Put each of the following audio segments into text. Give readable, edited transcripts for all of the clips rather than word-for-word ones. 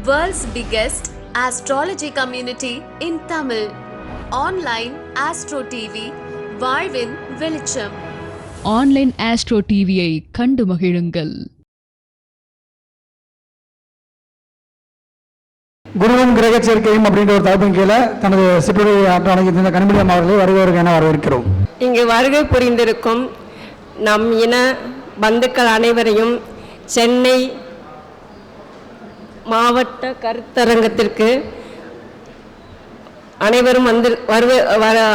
World's biggest astrology community in Tamil. Online Astro TV, வாழ்வின் வெளிச்சம். Online astro டிவியை கண்டு மகிழுங்கள். குருவும் கிரக சேர்க்கையும் அப்படின்ற ஒரு தலைப்பின் கீழே தனது சிற்றுரை ஆற்றலைக்கு இந்த கனிமொழி அவர்களை வருகிறவர்கள் என வரவேற்கிறோம். இங்கு வருகை புரிந்திருக்கும் நம் இன பந்துக்கள் அனைவரையும் சென்னை மாவட்ட கருத்தரங்கத்திற்கு அனைவரும்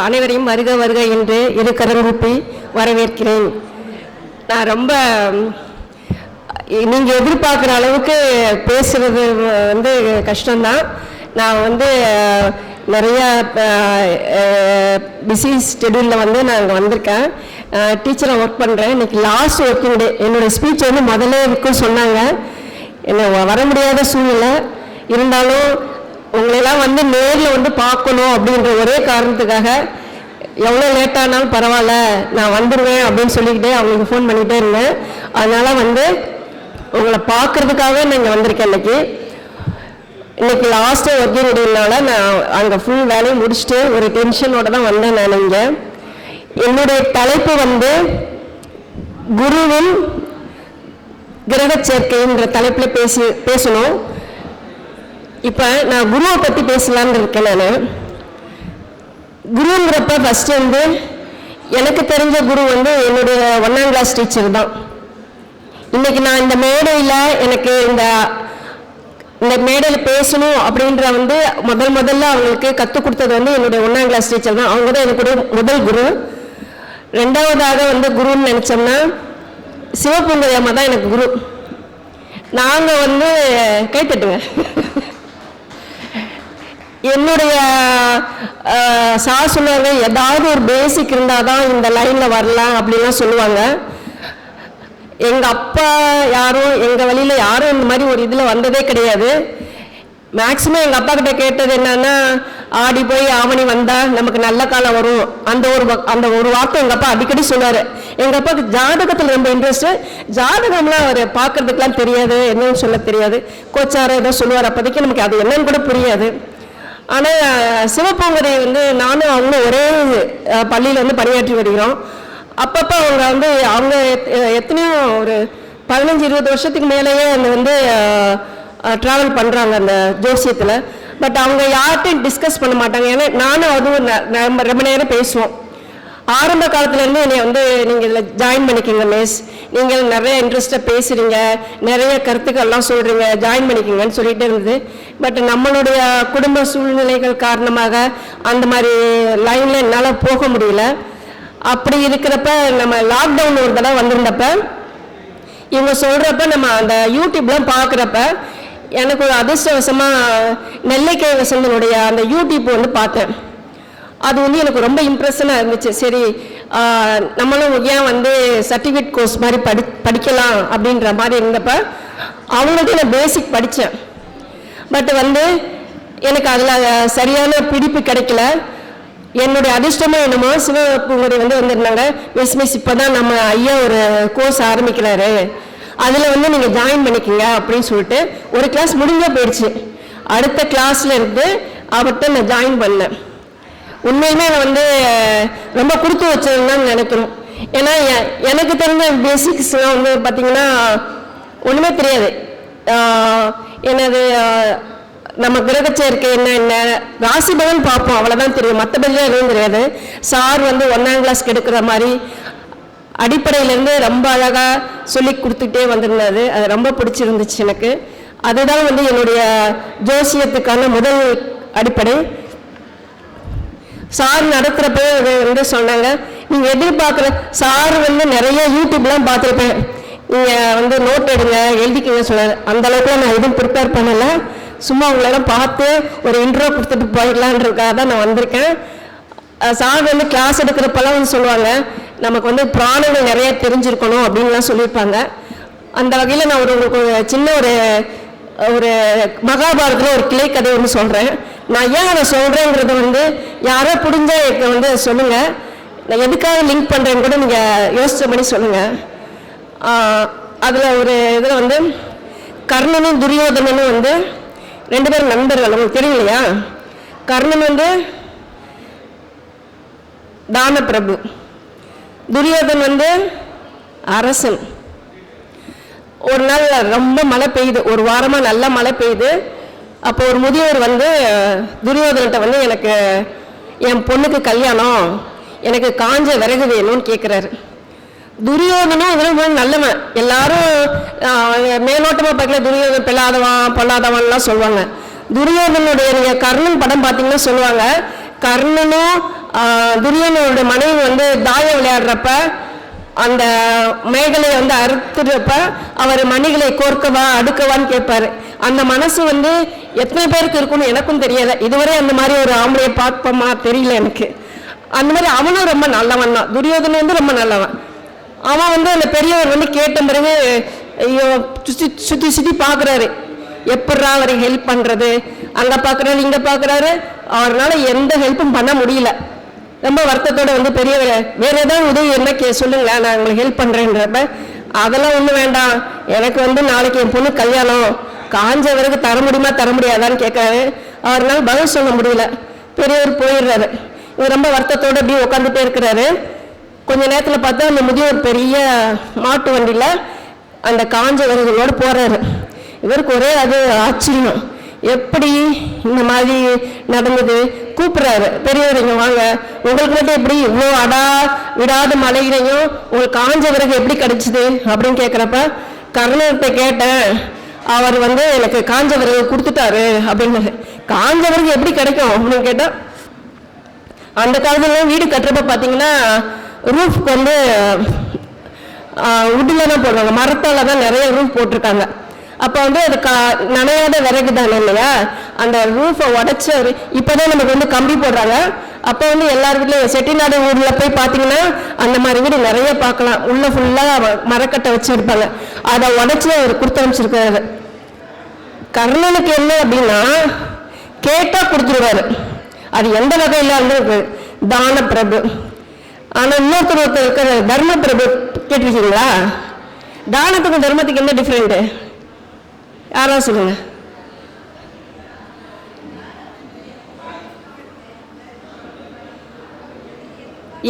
அனைவரையும் வருக வருக என்று இரு கரங்கூப்பி வரவேற்கிறேன். நான் ரொம்ப நீங்கள் எதிர்பார்க்குற அளவுக்கு பேசுகிறது கஷ்டம்தான். நான் நிறையா பிஸி ஸ்கெடியூலில் நான் வந்திருக்கேன். டீச்சராக ஒர்க் பண்ணுறேன். இன்றைக்கி லாஸ்ட் ஒர்க்கிங் டே. என்னோடய ஸ்பீச் முதல்ல இருக்குன்னு சொன்னாங்க. என்ன வர முடியாத சூழ்நிலை இருந்தாலும் உங்களெல்லாம் நேரில் பார்க்கணும் அப்படின்ற ஒரே காரணத்துக்காக எவ்வளோ லேட்டானாலும் பரவாயில்ல நான் வந்துடுவேன் அப்படின்னு சொல்லிக்கிட்டே அவங்களுக்கு ஃபோன் பண்ணிகிட்டே இருந்தேன். அதனால் உங்களை பார்க்குறதுக்காகவே நான் இங்கே வந்திருக்கேன். இன்னைக்கு லாஸ்ட்டு ஒர்க்கிங் டேனால நான் அங்கே ஃபுல் வேலையும் முடிச்சுட்டு ஒரு டென்ஷனோடு தான் வந்தேன். நான் இங்கே என்னுடைய தலைப்பு குருவும் கிரக சேர்க்கைன்ற தலைப்பில் பேசணும். இப்போ நான் குருவை பற்றி பேசலான்னு இருக்கேன். நான் குருங்கிறப்ப ஃபஸ்ட்டு எனக்கு தெரிஞ்ச குரு என்னுடைய 1ஆம் கிளாஸ் டீச்சர் தான். இன்னைக்கு நான் இந்த மேடையில் எனக்கு இந்த மேடையில் பேசணும் அப்படின்ற முதல்ல அவங்களுக்கு கற்றுக் கொடுத்தது என்னுடைய 1ஆம் கிளாஸ் டீச்சர் தான். அவங்க தான் எனக்கு முதல் குரு. ரெண்டாவதாக குருன்னு நினச்சோம்னா சிவபூங்கரி அம்மா தான் எனக்கு குரு. நாங்கள் கைத்தட்டுங்க. என்னுடைய சார் சொல்லுவாங்க, ஏதாவது ஒரு பேசிக் இருந்தால் தான் இந்த லைனில் வரலாம் அப்படின்லாம் சொல்லுவாங்க. எங்கள் அப்பா யாரும் எங்கள் வழியில் யாரும் இந்த மாதிரி ஒரு இதில் வந்ததே கிடையாது. மேக்ஸிமம் எங்கள் அப்பா கிட்ட கேட்டது என்னன்னா, ஆடி போய் ஆவணி வந்தால் நமக்கு நல்ல காலம் வரும். அந்த ஒரு வார்த்தை எங்கள் அப்பா அடிக்கடி சொல்லுவார். எங்கள் அப்பாவுக்கு ஜாதகத்தில் ரொம்ப இன்ட்ரெஸ்ட்டு. ஜாதகம்லாம் அவர் பார்க்குறதுக்கெலாம் தெரியாது, என்னன்னு சொல்ல தெரியாது. கோச்சாரம் ஏதோ சொல்லுவார். அப்போதைக்கு நமக்கு அது என்னன்னு கூட புரியாது. ஆனால் சிவபூங்கரி நானும் அவங்களும் ஒரே பள்ளியில் பணியாற்றி வருகிறோம். அப்பப்போ அவங்க எத்தனையோ ஒரு 15-20 வருஷத்துக்கு மேலேயே ட்ராவல் பண்ணுறாங்க அந்த ஜோசியத்தில். பட் அவங்க யார்கிட்டையும் டிஸ்கஸ் பண்ண மாட்டாங்க. ஏன்னா நானும் அதுவும் ரொம்ப நேரம் பேசுவோம். ஆரம்ப காலத்துலேருந்து என்னை நீங்கள் இதில் ஜாயின் பண்ணிக்கிங்க மிஸ், நீங்கள் நிறைய இன்ட்ரெஸ்ட்டாக பேசுகிறீங்க, நிறைய கருத்துக்கள்லாம் சொல்கிறீங்க, ஜாயின் பண்ணிக்கிங்கன்னு சொல்லிகிட்டே இருந்தது. பட் நம்மளுடைய குடும்ப சூழ்நிலைகள் காரணமாக அந்த மாதிரி லைனில் என்னால் போக முடியல. அப்படி இருக்கிறப்ப நம்ம லாக்டவுன் ஒரு தடவை வந்திருந்தப்ப இவங்க சொல்கிறப்ப நம்ம அந்த யூடியூப்லாம் பார்க்குறப்ப எனக்கு ஒரு அதிர்ஷ்டவசமாக நெல்லைக்கை வசந்தனுடைய அந்த யூடியூப் பார்த்தேன். அது எனக்கு ரொம்ப இம்ப்ரெஷனாக இருந்துச்சு. சரி நம்மளும் ஏன் சர்டிஃபிகேட் கோர்ஸ் மாதிரி படிக்கலாம் அப்படின்ற மாதிரி இருந்தப்ப அவங்கள்ட்ட நான் பேசிக் படித்தேன். பட் எனக்கு அதில் சரியான பிடிப்பு கிடைக்கல. என்னுடைய அதிர்ஷ்டமாக என்னமோ சிவபூங்கரி வந்திருந்தாங்க, மிஸ் இப்போ தான் நம்ம ஐயா ஒரு கோர்ஸ் ஆரம்பிக்கிறாரு, அதில் நீங்கள் ஜாயின் பண்ணிக்கிங்க அப்படின்னு சொல்லிட்டு ஒரு கிளாஸ் முடிஞ்சே போயிடுச்சு. அடுத்த கிளாஸில் இருந்து அவர்கிட்ட நான் ஜாயின் பண்ணேன். உண்மையுமே நான் ரொம்ப கொடுத்து வச்சதுன்னு நினைக்கிறோம். ஏன்னா எனக்கு தெரிஞ்ச பேசிக்ஸ்லாம் பார்த்திங்கன்னா ஒன்றுமே தெரியாது. எனது நம்ம கிரக சேர்க்கை என்ன ராசி பலன் பார்ப்போம், அவ்வளோதான் தெரியும். மற்றபடிலாம் எதுவும் தெரியாது. சார் 1ஆம் கிளாஸ்க்கு எடுக்கிற மாதிரி அடிப்படையிலேருந்து ரொம்ப அழகாக சொல்லி கொடுத்துட்டே வந்திருந்தாரு. அது ரொம்ப பிடிச்சிருந்துச்சு எனக்கு. அதுதான் என்னுடைய ஜோசியத்துக்கான முதல் அடிப்படை. சார் நடக்கிறப்ப சொன்னாங்க, நீங்கள் எதிர்பார்க்குற சார் நிறைய யூடியூப்லாம் பார்த்துருப்பேன், நீங்கள் நோட் எடுங்க எழுதிக்கிங்க சொன்னார். அந்தளவுக்குலாம் நான் எதுவும் ப்ரிப்பேர் பண்ணலை. சும்மா உங்களெல்லாம் பார்த்து ஒரு இன்ட்ரோ கொடுத்துட்டு போயிடலான்றதுக்காக தான் நான் வந்திருக்கேன். சார் கிளாஸ் எடுக்கிறப்பெல்லாம் சொல்லுவாங்க, நமக்கு பிராணங்கள் நிறைய தெரிஞ்சிருக்கணும் அப்படின்லாம் சொல்லியிருப்பாங்க. அந்த வகையில் நான் உங்களுக்கு சின்ன ஒரு மகாபாரதத்தில் ஒரு கிளை கதை சொல்கிறேன். நான் ஏன் அதை சொல்கிறேங்கிறது யாரோ புரிஞ்ச எனக்கு சொல்லுங்கள். நான் எதுக்காக லிங்க் பண்ணுறேன்னு கூட நீங்கள் யோசிச்ச பண்ணி சொல்லுங்கள். அதில் ஒரு இதில் கர்ணனும் துரியோதனனும் 2 பேரும் நண்பர்கள், உங்களுக்கு தெரியும் இல்லையா? கர்ணன் வந்து தான பிரபு, துரியோதன் வந்து அரசன். ஒரு நாள் ரொம்ப மழை பெய்யுது, ஒரு வாரமாக நல்லா மழை பெய்யுது. அப்போ ஒரு முதியவர் வந்து துரியோதன்கிட்ட வந்து எனக்கு என் பொண்ணுக்கு கல்யாணம், எனக்கு காஞ்ச விறகு வேணும்னு கேட்குறாரு. துரியோதனும் இவரும் நல்லவன். எல்லாரும் மேலோட்டமாக பார்க்கல துரியோதன் பொல்லாதவான்லாம் சொல்லுவாங்க. துரியோதனுடைய நீங்கள் கர்ணன் படம் பார்த்தீங்கன்னா சொல்லுவாங்க, கர்ணனும் துரியோதனுடைய மனைவி வந்து தாயம் விளையாடுறப்ப அந்த மேகலை வந்து அறுத்துறப்ப அவர் மணிகளை கோர்க்கவா அடுக்கவான்னு கேட்பாரு. அந்த மனசு வந்து எத்தனை பேருக்கு இருக்குன்னு எனக்கும் தெரியல. இதுவரை அந்த மாதிரி ஒரு ஆம்பளையை பார்ப்போமா தெரியல எனக்கு. அந்த மாதிரி அவனும் ரொம்ப நல்லவன் தான். துரியோதனன் வந்து ரொம்ப நல்லவன். அவன் வந்து அந்த பெரியவர் வந்து கேட்ட பிறகு ஐயோ சுற்றி சுற்றி பார்க்குறாரு, எப்படா அவருக்கு ஹெல்ப் பண்ணுறது. அங்கே பார்க்குறாரு, இங்கே பார்க்குறாரு, அவரால் எந்த ஹெல்ப்பும் பண்ண முடியல. ரொம்ப வருத்தத்தோடு வந்து பெரியவர் வேறு ஏதாவது உதவி என்ன சொல்லுங்களேன், நான் உங்களுக்கு ஹெல்ப் பண்ணுறேன்றப்ப அதெல்லாம் ஒன்றும் வேண்டாம், எனக்கு வந்து நாளைக்கு என் பொண்ணு கல்யாணம், காஞ்ச வரைக்கும் தர முடியுமா தர முடியாதான்னு கேட்குறாரு. அவரால் பதில் சொல்ல முடியல. பெரியவர் போயிடுறாரு. இவர் ரொம்ப வருத்தத்தோடு அப்படியே உட்காந்துட்டே இருக்கிறாரு. கொஞ்ச நேரத்தில் பார்த்தா அந்த முதியோர் பெரிய மாட்டு வண்டியில் அந்த காஞ்ச விறகுகளோடு போகிறாரு. இவருக்கு ஒரே அது ஆச்சரியம், எப்படி இந்த மாதிரி நடந்தது. கூப்பிட்றாரு, பெரியவர் இங்கே வாங்க, உங்களுக்கு மட்டும் எப்படி இவ்வளோ விடாத மழையிலையும் உங்களுக்கு காஞ்ச விறகு எப்படி கிடைச்சிது அப்படின்னு கேட்குறப்ப கர்ணர்கிட்ட கேட்டேன், அவர் வந்து எனக்கு காஞ்ச விறகு கொடுத்துட்டாரு அப்படின்னு. காஞ்ச விறகு எப்படி கிடைக்கும் அப்படின்னு கேட்டால், அந்த காலத்துல வீடு கட்டுறப்ப பார்த்தீங்கன்னா ரூஃப்க்கு வந்து உட்டில் தான் போடுவாங்க, மரத்தால் தான் நிறைய ரூஃப் போட்டிருக்காங்க. அப்போ வந்து அது நனையாத விறகு தானே இல்லையா, அந்த ரூஃபை உடச்சி இப்போ தான் நமக்கு வந்து கம்பி போடுறாங்க. அப்போ வந்து எல்லார் வீட்லையும் செட்டிநாடு ஊரில் போய் பார்த்தீங்கன்னா அந்த மாதிரி வீடு நிறைய பார்க்கலாம். உள்ளே ஃபுல்லாக மரக்கட்டை வச்சுருப்பாங்க. அதை உடச்சி அவர் கொடுத்து அனுப்பிச்சிருக்காரு. கர்ணனுக்கு என்ன அப்படின்னா கேட்டால் கொடுத்துருவாரு. அது எந்த வகையில் வந்து தான பிரபு. ஆனால் இன்னொருத்தர் இருக்கிற தர்ம பிரபு கேட்டிருக்கீங்களா? தானத்துக்கும் தர்மத்துக்கு என்ன டிஃப்ரெண்ட்டு யாராவது சொல்லுங்க.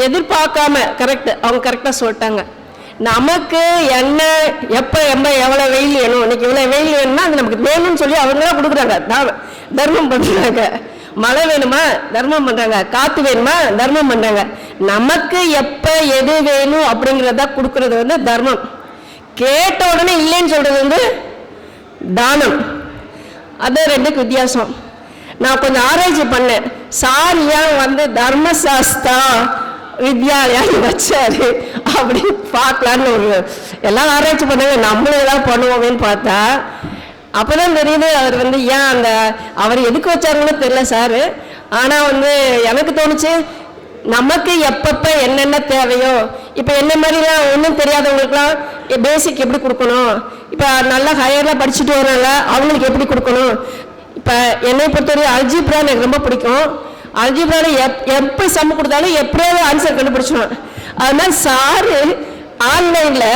எதிர்பார்க்காம கரெக்ட், அவங்க கரெக்டாக சொல்லிட்டாங்க. நமக்கு என்ன எப்போ எவ்வளோ வெயில் வேணும், இன்னைக்கு இவ்வளோ வெயில் வேணும்னா அது நமக்கு வேணும்னு சொல்லி அவங்களாம் கொடுக்குறாங்க, தர்மம் பண்ணுறாங்க. மழை வேணுமா தர்மம் பண்ணுறாங்க, காற்று வேணுமா தர்மம் பண்ணுறாங்க. நமக்கு எப்போ எது வேணும் அப்படிங்கிறத கொடுக்கறது வந்து தர்மம். கேட்ட உடனே இல்லைன்னு சொல்கிறது வந்து தானம். அது ரெண்டுக்கு வித்தியாசம். நான் கொஞ்சம் ஆராய்ச்சி பண்ணேன், சார் ஏன் வந்து தர்மசாஸ்திரா வித்யாலயா வச்சாரு அப்படின்னு பார்க்கலான்னு ஒரு எல்லாம் ஆராய்ச்சி பண்ணாங்க. நம்மளும் எல்லாம் பண்ணுவோமேன்னு பார்த்தா அப்போதான் தெரியுது அவர் வந்து ஏன் அவர் எதுக்கு வச்சாருன்னு தெரியல சார். ஆனால் வந்து எனக்கு தோணுச்சு, நமக்கு எப்பப்போ என்னென்ன தேவையோ, இப்போ என்ன மாதிரிலாம் ஒன்றும் தெரியாதவங்களுக்குலாம் பேசிக் எப்படி கொடுக்கணும், இப்போ நல்லா ஹையர்லாம் படிச்சுட்டு வராங்க அவங்களுக்கு எப்படி கொடுக்கணும். இப்போ என்னை பொறுத்தவரை அல்ஜிப்ரா எனக்கு ரொம்ப பிடிக்கும். அல்ஜிப்ராவில் எப்போ சம் கொடுத்தாலும் எப்படியாவது ஆன்சர் கண்டுபிடிச்சிடும். அதனால சார் ஆன்லைனில்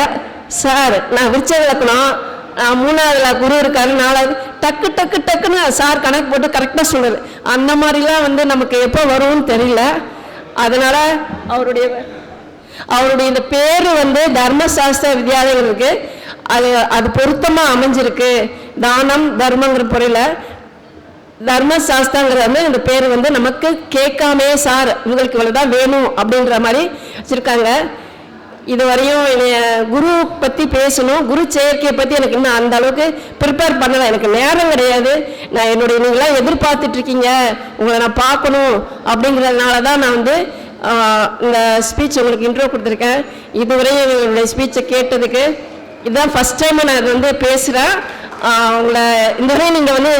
சார் நான் விருச்ச விளக்கணும், 3ஆவதுல குரு இருக்காரு, 4ஆவது டக்கு டக்கு டக்குன்னு சார் கணக்கு போட்டு கரெக்டாக சொல்லுது. அந்த மாதிரிலாம் வந்து நமக்கு எப்போ வரும்னு தெரியல. அதனால அவருடைய இந்த பேர் வந்து தர்மசாஸ்திர வித்யாலயம் இருக்கு. அது பொருத்தமாக அமைஞ்சிருக்கு. தானம் தர்மங்கிற பொறையில் தர்மசாஸ்திரங்கிறது வந்து இந்த பேர் வந்து நமக்கு கேட்காமே சார் உங்களுக்கு இவ்வளோதான் வேணும் அப்படின்ற மாதிரி வச்சுருக்காங்க. இதுவரையும் குரு பற்றி பேசணும், குரு செயற்கையை பற்றி எனக்கு இன்னும் அந்த அளவுக்கு ப்ரிப்பேர் பண்ணலை, எனக்கு நேரம் கிடையாது. நான் நீங்களாம் எதிர்பார்த்துட்ருக்கீங்க, உங்களை நான் பார்க்கணும் அப்படிங்கிறதுனால தான் நான் வந்து இந்த ஸ்பீச் உங்களுக்கு இன்ட்ரோ கொடுத்துருக்கேன். இதுவரையும் என்னுடைய ஸ்பீச்சை கேட்டதுக்கு இதுதான் ஃபஸ்ட் டைம் நான் இது வந்து பேசுகிறேன். உங்களை இந்த மாதிரி நீங்கள் வந்து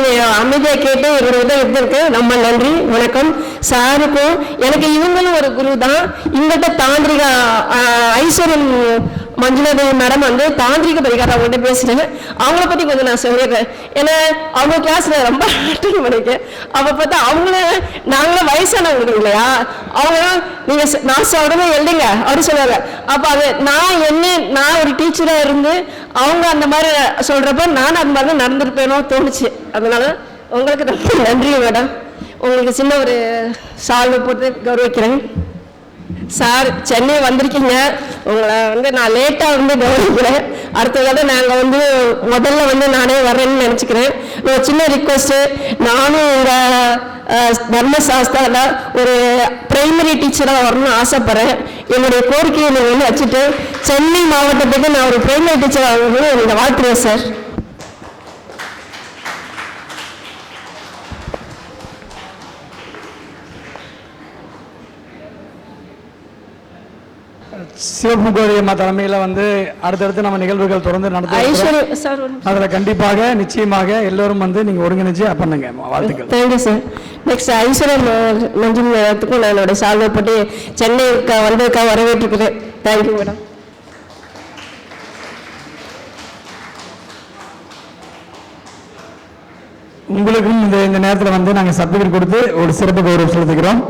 அமைதியாக கேட்டு இவர் வந்து இருந்திருக்கு, ரொம்ப நன்றி, வணக்கம். சாருக்கும் எனக்கு இவங்களும் ஒரு குரு தான். இவங்கள்ட்ட தாந்திரிக ஐஸ்வர்யம் மஞ்சுநாதேவி மேடம் வந்து தாந்திரிக பரிகாரம் அவங்கள்ட்ட பேசுகிறேன். அவங்கள பற்றி கொஞ்சம் நான் சொல்லிடுறேன். ஏன்னா அவங்க கிளாஸில் ரொம்ப அட்டன் பண்ணியிருக்கேன். அப்போ பார்த்தா அவங்கள நாங்களும் வயசானவங்க இல்லையா, அவங்களாம் நீங்கள் நான் சொல்கிறத எழுதுங்க அப்படின்னு சொல்லுவாங்க. அப்போ அது நான் ஒரு டீச்சராக இருந்து அவங்க அந்த மாதிரி சொல்கிறப்ப நான் அந்த மாதிரி நடந்துருப்பேனோ தோணுச்சு. அதனால உங்களுக்கு ரொம்ப நன்றி மேடம். உங்களுக்கு சின்ன ஒரு சால்வை போட்டு கௌரவிக்கிறேன். சார், சென்னை வந்திருக்கீங்க, உங்களை வந்து நான் லேட்டாக வந்து கவனிக்கிறேன். அடுத்த தடவை நாங்கள் முதல்ல நானே வர்றேன்னு நினச்சிக்கிறேன். ஒரு சின்ன ரிக்வஸ்ட்டு, நானும் உங்கள் தர்மசாஸ்திராவில் ஒரு பிரைமரி டீச்சராக வரணும்னு ஆசைப்பட்றேன். என்னுடைய கோரிக்கையை நீங்கள் வச்சுட்டு சென்னை மாவட்டத்துக்கு நான் ஒரு பிரைமரி டீச்சராக வரணும்னு எனக்கு வாழ்த்துறேன் சார். சிவபுகோரி அம்மா தலைமையில் அடுத்தடுத்து நம்ம நிகழ்வுகள் தொடர்ந்து நடத்துகிறோம். அதில் கண்டிப்பாக நிச்சயமாக எல்லோரும் நீங்கள் ஒருங்கிணைச்சு பண்ணுங்க. வாழ்த்துக்கள். Thank you sir. நெக்ஸ்ட் ஐஸ்வர்யம் மஞ்சுக்கும் நான் என்னோட சால்வை போட்டு சென்னைக்கு வந்ததுக்காக வரவேற்றுக்கிறேன். Thank you madam. உங்களுக்கும் இந்த நேரத்தில் நாங்கள் சர்டிஃபிகேட் கொடுத்து ஒரு சிறப்பு கௌரவம் செலுத்துகிறோம்.